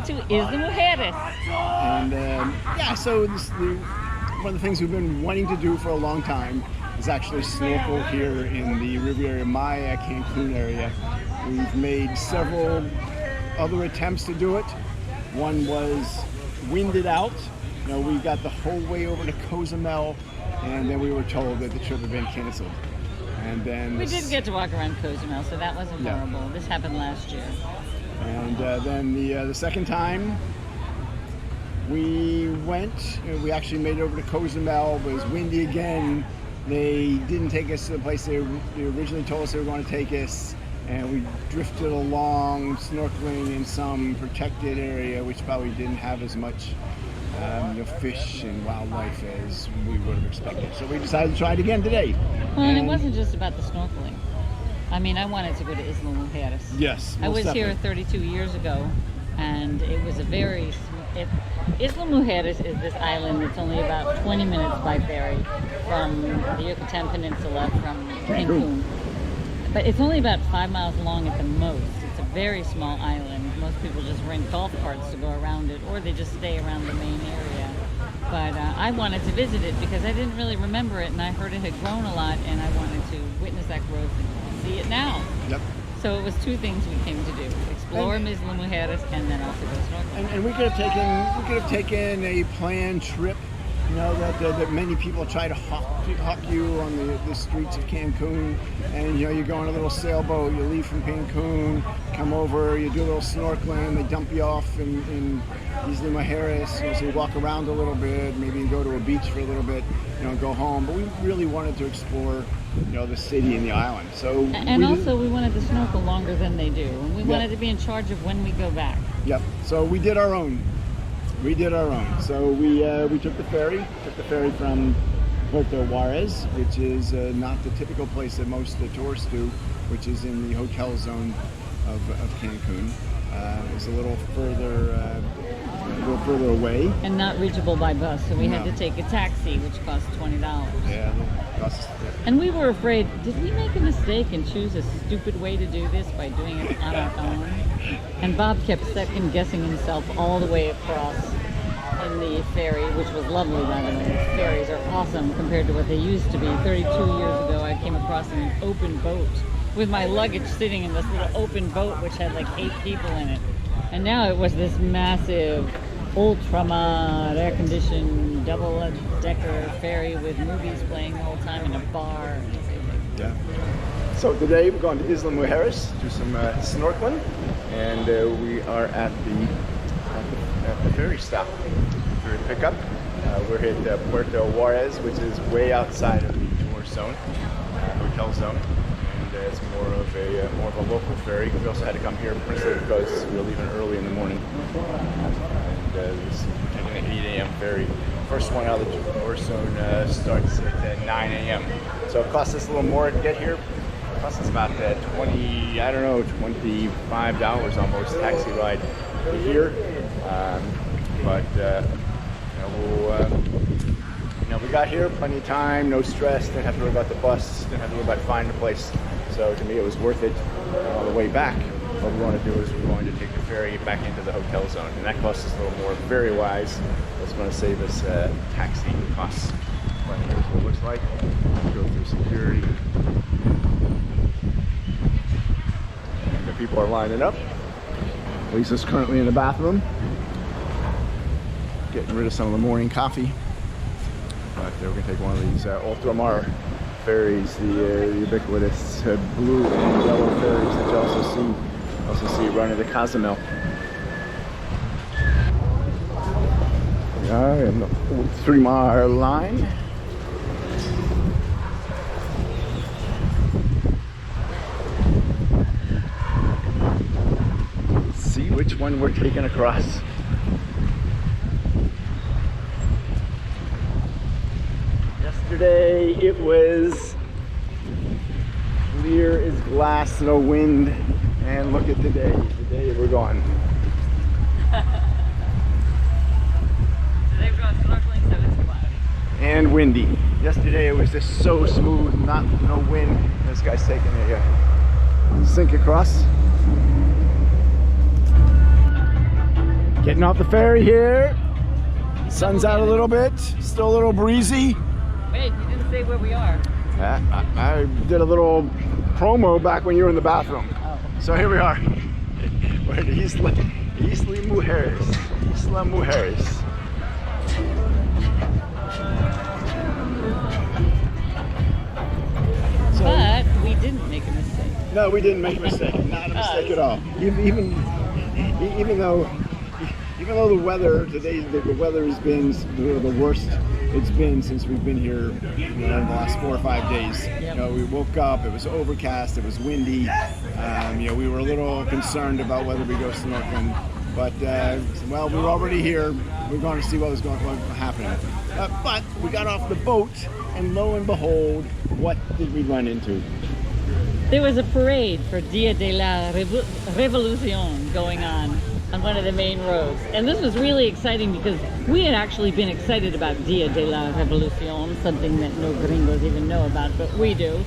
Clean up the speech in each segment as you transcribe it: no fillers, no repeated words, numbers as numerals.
went to Isla Mujeres. And yeah, so one of the things we've been wanting to do for a long time is actually snorkel here in the Riviera Maya, Cancun area. We've made several other attempts to do it. One was winded out. You know, we got the whole way over to Cozumel, and then we were told that the trip had been canceled. And then we did get to walk around Cozumel, so that wasn't horrible. This happened last year. And then the second time we went, we actually made it over to Cozumel, but it was windy again. They didn't take us to the place they originally told us they were going to take us, and we drifted along, snorkeling in some protected area, which probably didn't have as much fish and wildlife as we would have expected. So we decided to try it again today. Well, and it wasn't just about the snorkeling. I mean, I wanted to go to Isla Mujeres. Yes, I was definitely here 32 years ago, and it was a very... Isla Mujeres is this island that's only about 20 minutes by ferry from the Yucatan Peninsula from Cancun. But it's only about 5 miles long at the most. It's a very small island. Most people just rent golf carts to go around it, or they just stay around the main area. But I wanted to visit it because I didn't really remember it, and I heard it had grown a lot, and I wanted to witness that growth and see it now. Yep. So it was two things we came to do: explore Isla Mujeres, and then also go snorkeling. And we could have taken a planned trip. You know that many people try to hawk you on the streets of Cancun, and you know you go on a little sailboat, you leave from Cancun, come over, you do a little snorkeling, they dump you off in Isla Mujeres, you know, so you walk around a little bit, maybe you go to a beach for a little bit, you know, go home. But we really wanted to explore, you know, the city and the island. So we wanted to snorkel longer than they do, and we wanted to be in charge of when we go back. Yep. So we did our own. So we took the ferry from Puerto Juarez, which is not the typical place that most tourists do, which is in the hotel zone of Cancun. It's a little further away. And not reachable by bus, so we had to take a taxi, which cost $20. Yeah, and we were afraid, did we make a mistake and choose a stupid way to do this by doing it on our own? And Bob kept second guessing himself all the way across in the ferry, which was lovely, by the way. Ferries are awesome compared to what they used to be. 32 years ago, I came across in an open boat with my luggage sitting in this little open boat, which had like 8 people in it. And now it was this massive, ultra-mod, air-conditioned, double-decker ferry with movies playing the whole time in a bar. Yeah. So today we're going to Isla Mujeres, do some snorkeling, and we are at the ferry stop. Ferry pickup. We're at Puerto Juarez, which is way outside of the tourist zone, hotel zone, and it's more of a local ferry. We also had to come here principally because we were leaving early in the morning, and this taking an 8 a.m. ferry. First one out of the tourist zone starts at 9 a.m. So it costs us a little more to get here. It costs us about $25 almost taxi ride here. We got here, plenty of time, no stress, didn't have to worry about the bus, didn't have to worry about finding a place. So to me it was worth it. On the way back, what we want to do is we're going to take the ferry back into the hotel zone, and that costs us a little more ferry-wise. That's going to save us taxi costs. But here's what it looks like. Go through security. And the people are lining up. Lisa's currently in the bathroom, getting rid of some of the morning coffee. But we're going to take one of these ultramar ferries, the ubiquitous blue and yellow ferries that you also see running to Cozumel. We are in the 3-mile line. See which one we're taking across. Yesterday it was clear as glass, no wind, and look at today. Today we're going. Today we're going snorkeling, so it's cloudy. And windy. Yesterday it was just so smooth, no wind. This guy's taking a sink across. Getting off the ferry here. Sun's out a little bit. Still a little breezy. Wait, you didn't say where we are. I did a little promo back when you were in the bathroom. Oh. So here we are. We're at Isla Mujeres. Isla Mujeres. So, But we didn't make a mistake. no, we didn't make a mistake. Not a mistake at all. Even though the weather today, the weather has been the worst it's been since we've been here, in the last 4 or 5 days. Yep. We woke up, it was overcast, it was windy. We were a little concerned about whether we go snorkeling, but well, we were already here. We were going to see what was happening. But we got off the boat, and lo and behold, what did we run into? There was a parade for Dia de la Revolución going on one of the main roads. And this was really exciting because we had actually been excited about Dia de la Revolución, something that no gringos even know about, but we do.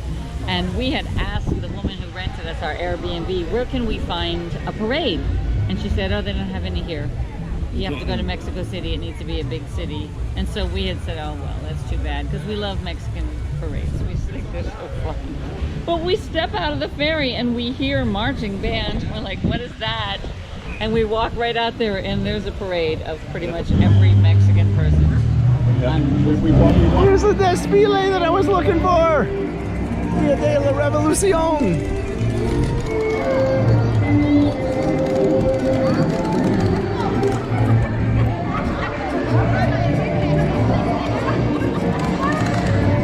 And we had asked the woman who rented us our Airbnb, where can we find a parade? And she said, oh, they don't have any here. You have to go to Mexico City, it needs to be a big city. And so we had said, oh, well, that's too bad, because we love Mexican parades. We think they're so fun. But we step out of the ferry and we hear marching band. We're like, what is that? And we walk right out there and there's a parade of pretty much every Mexican person. Here's the desfile that I was looking for! Dia de la Revolución!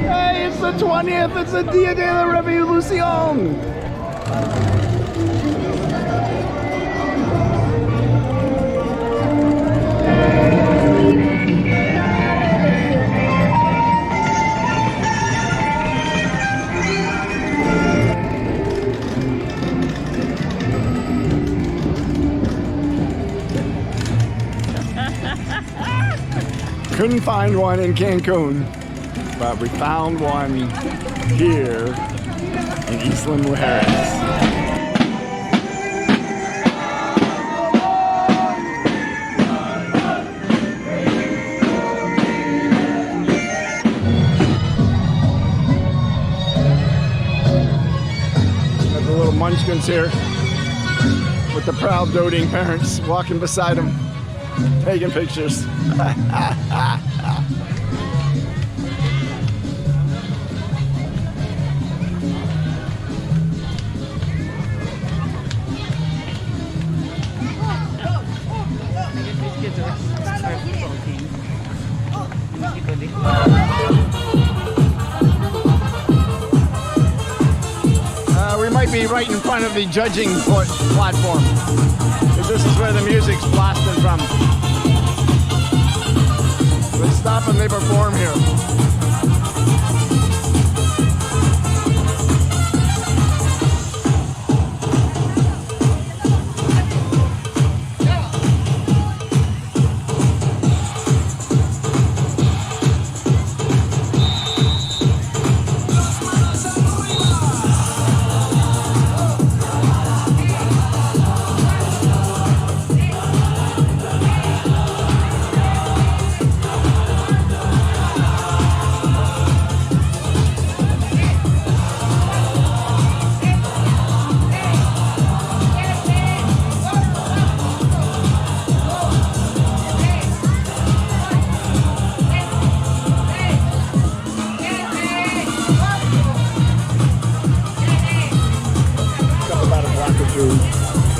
Hey, it's the 20th! It's the Dia de la Revolución! Couldn't find one in Cancun, but we found one here in Isla Mujeres. Got the little munchkins here with the proud doting parents walking beside them, taking pictures. We might be right in front of the judging platform, because this is where the music's blasting from. They stop and they perform here.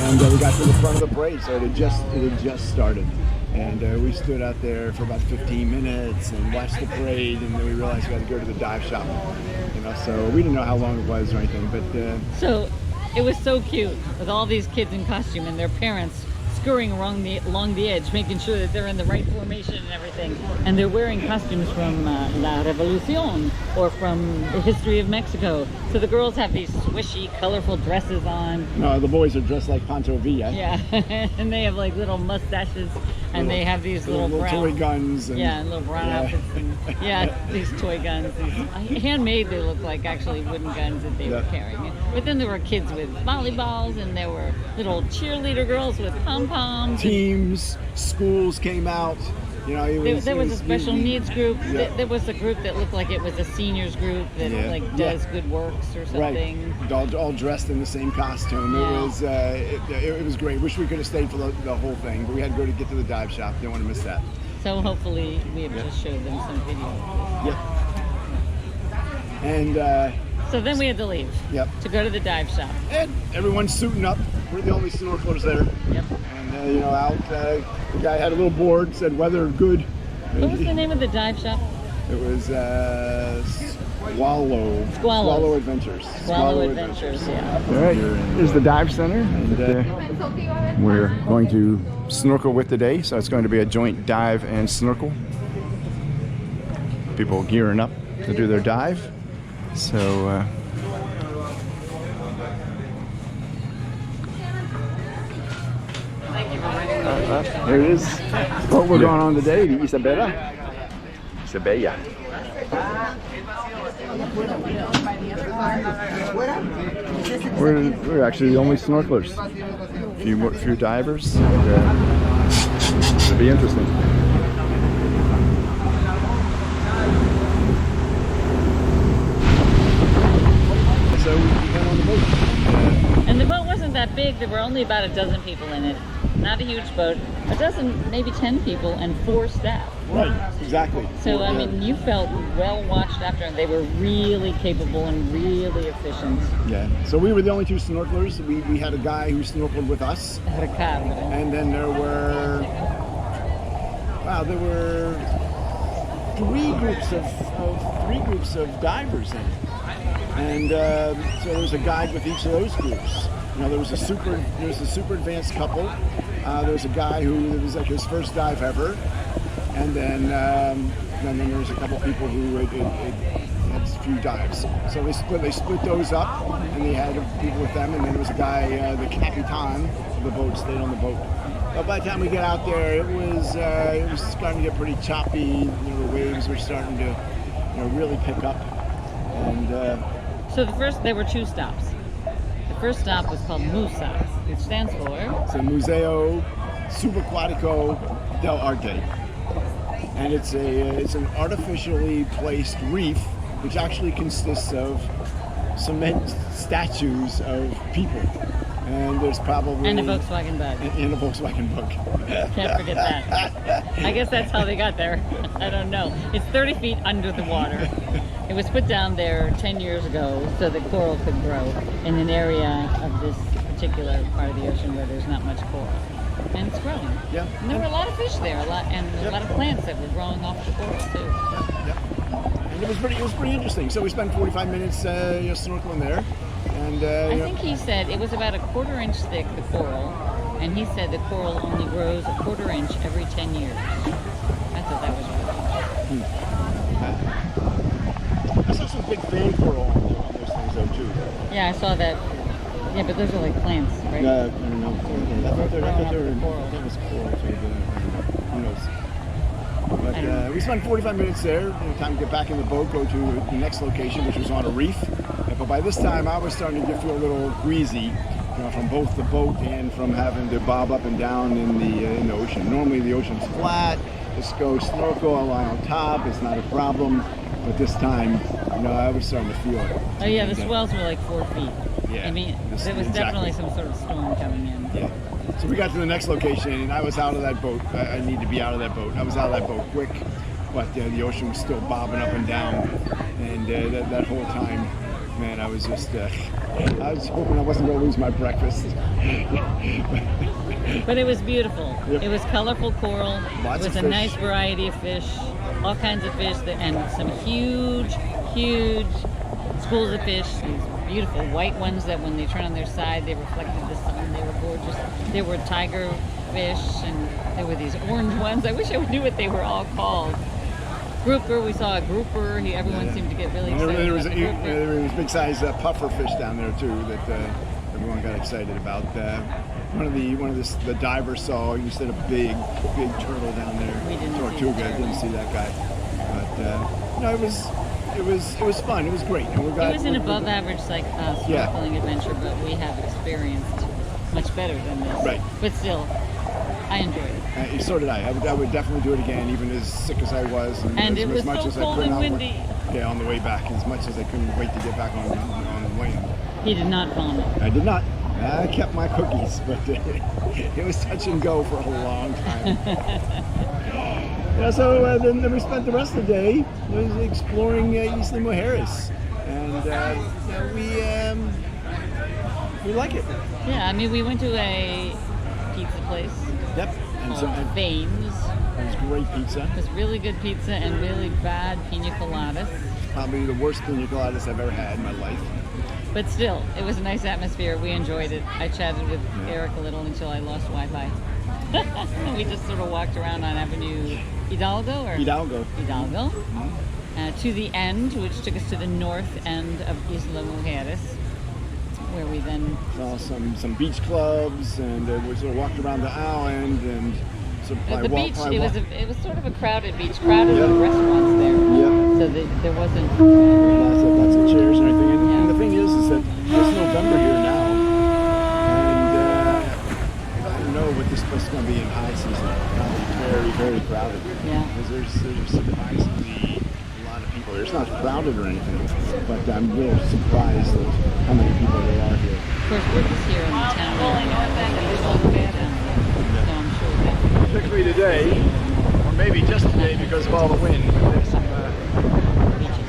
And we got to the front of the parade, so it had just started, and we stood out there for about 15 minutes and watched the parade, and then we realized we had to go to the dive shop, so we didn't know how long it was or anything, but so it was so cute with all these kids in costume and their parents scurrying along the edge, making sure that they're in the right formation and everything. And they're wearing costumes from La Revolución or from the history of Mexico. So the girls have these swishy, colorful dresses on. No, the boys are dressed like Pancho Villa. Yeah, and they have like little mustaches. And they have these little brown toy guns. And, and little brown outfits. And, these toy guns. Handmade, they look like actually wooden guns that they were carrying. But then there were kids with volleyballs, and there were little cheerleader girls with pom-poms. Teams, schools came out. You know, there was a special needs group. There was a group that looked like it was a seniors group that does good works or something. Right. All dressed in the same costume. It was great. Wish we could have stayed for the whole thing, but we had to get to the dive shop. Didn't want to miss that. So hopefully we have just showed them some video. Yep. And so then we had to leave. Yep. To go to the dive shop. And everyone's suiting up. We're the only snorkelers there. Yep. And you know, out the guy had a little board, said weather good. What was the name of the dive shop? It was Squalo Adventures. Squalo Adventures, yeah. All right, here's the dive center, and we're going to snorkel with today. So it's going to be a joint dive and snorkel. People gearing up to do their dive. So. There it is. What we're going on today, the Isabella. We're actually the only snorkelers. A few divers. It'll be interesting. So we went on the boat. And the boat wasn't that big. There were only about a dozen people in it. Not a huge boat. A dozen, maybe 10 people and 4 staff. Right, exactly. So, I mean, you felt well watched after, and they were really capable and really efficient. Yeah, so we were the only 2 snorkelers. We had a guy who snorkeled with us. Ricardo. And then there were 3 groups of divers in it. And so there was a guide with each of those groups. You know, there was a super advanced couple. There was a guy who, it was like his first dive ever. And then there was a couple people who had a few dives. So they split those up, and they had people with them. And then there was a guy, the capitan of the boat, stayed on the boat. But by the time we get out there, it was starting to get pretty choppy. You know, the waves were starting to, really pick up. And so there were 2 stops. The first stop was called MUSA, which stands for Museo Subaquatico del Arte. And it's an artificially placed reef, which actually consists of cement statues of people. And there's probably... And a Volkswagen bug. And a Volkswagen bug. Can't forget that. I guess that's how they got there. I don't know. It's 30 feet under the water. It was put down there 10 years ago so that coral could grow in an area of this particular part of the ocean where there's not much coral. And it's growing. Yeah. And there were a lot of fish there, a lot of plants that were growing off the coral too. And it was pretty interesting. So we spent 45 minutes snorkeling there. And I think he said it was about a 1/4 inch thick, the coral, and he said the coral only grows a 1/4 inch every 10 years. I thought that was really cool. I saw some big fan coral on those things though too. Yeah, I saw that. Yeah, but those are like plants, right? I don't know. I thought that was coral too, but who knows? But we spent 45 minutes there. Time to get back in the boat, go to the next location, which was on a reef. But by this time, I was starting to feel a little greasy, from both the boat and from having to bob up and down in the ocean. Normally, the ocean's flat. Just go snorkel, I lie on top. It's not a problem. But this time, I was starting to feel it. Oh yeah, the swells were like 4 feet. Yeah. I mean, there was definitely some sort of storm coming in. Yeah. So we got to the next location, and I was out of that boat. I need to be out of that boat. I was out of that boat quick, but the ocean was still bobbing up and down, and that whole time, man, I was just, I was hoping I wasn't going to lose my breakfast. But it was beautiful. Yep. It was colorful coral. Lots it was of a fish. nice variety of fish, all kinds of fish, and some huge schools of fish. These beautiful white ones that when they turn on their side, they reflected the sun. They were gorgeous. There were tiger fish, and there were these orange ones. I wish I knew what they were all called. Grouper, we saw a grouper. Everyone seemed to get really excited. There was big size puffer fish down there too that everyone got excited about. the divers saw. You said a big turtle down there. We didn't see Tortuga. the turtle. Didn't see that guy. But no, it was fun. It was great. And It was an above average snorkeling adventure, but we have experienced much better than this. Right. But still, I enjoyed it. So did I. I would definitely do it again, even as sick as I was. And as, it was as much so as cold I and couldn't windy. Yeah, on the way back, as much as I couldn't wait to get back on the way. He did not vomit. I did not. I kept my cookies, but it was touch and go for a long time. Yeah, so then we spent the rest of the day exploring Isla Mujeres, and we like it. Yeah, I mean, we went to a pizza place Yep. And called Veins. it was great pizza. It was really good pizza and really bad pina coladas. Probably the worst pina coladas I've ever had in my life. But still, it was a nice atmosphere. We enjoyed it. I chatted with Eric a little until I lost Wi-Fi. We just sort of walked around on Avenue Hidalgo Hidalgo. To the end, which took us to the north end of Isla Mujeres, where we then Saw some beach clubs, and we sort of walked around the island, and sort of the beach. It was sort of a crowded beach, crowded with restaurants there. Yeah. So there wasn't. Lots of chairs and everything. And the thing is that it's November here now, and I don't know what this place is going to be in high season. Probably very crowded. Yeah. Because there's surprisingly a lot of people. It's not crowded or anything, but I'm real surprised at how many people there are here. Of course, we're just here in the town. So I'm sure that. Particularly today, or maybe just today because of all the wind. But there's some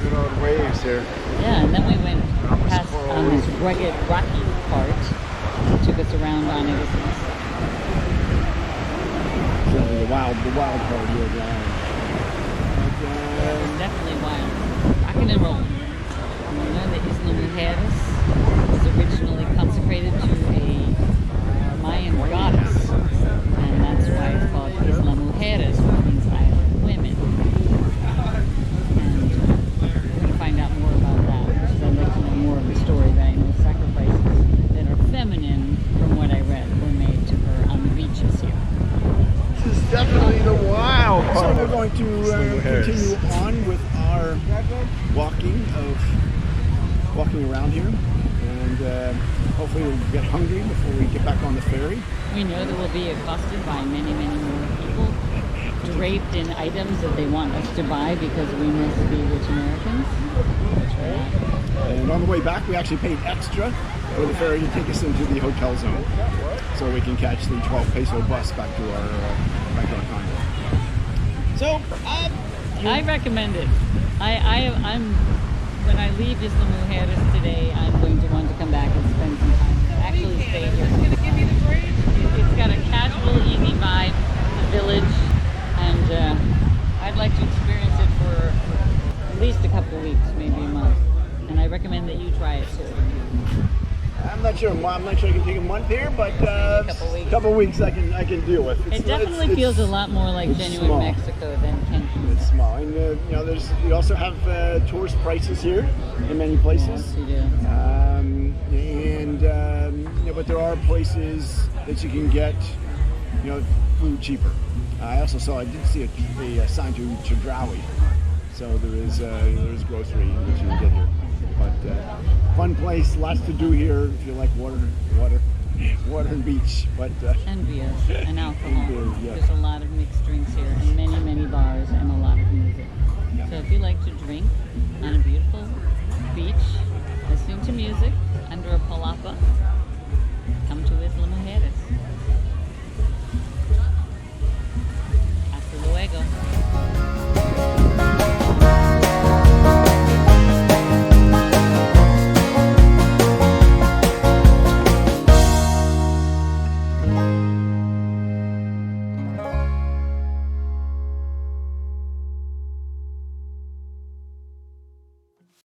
good old waves here. Yeah, and then we went past on this rugged, rocky part. It took us around on it. So the wild part here of the island. It was definitely wild. Rocking and rolling. And we learned that Isla Mujeres was originally consecrated to a Mayan goddess. And that's why it's called Isla Mujeres, which means Isle of Women. And we're going to find out more about that, because I'd like to know more of the story that I know sacrifices that are feminine, from what I read, were made to her on the beaches here. This is definitely the wild part. So we're going to continue on with our walking around here, and hopefully we'll get hungry before we get back on the ferry. We know that we'll be accosted by many more people, draped in items that they want us to buy because we must be rich Americans. And on the way back, we actually paid extra for the ferry to take us into the hotel zone, so we can catch the 12 peso bus back to our condo. So, I recommend it. I'm when I leave Isla Mujeres today, I'm going to want to come back and spend some time. Actually, stay here. It's got a casual, easy vibe, the village, and I'd like to experience it for at least a couple of weeks, maybe a month. And I recommend that you try it too. I'm not sure I can take a month here, but a couple weeks I can deal with. It definitely feels a lot more like genuine small. Mexico than Cancun. It's small, and you also have tourist prices here in many places. Yes, you do. But there are places that you can get, food cheaper. I did see a sign to Chedraui, so there is grocery that you can get here. But fun place, lots to do here if you like water and beach. But and beer and alcohol. And beer, yeah. There's a lot of mixed drinks here, and many bars, and a lot of music. Yeah. So if you like to drink on a beautiful beach, listening to music under a palapa,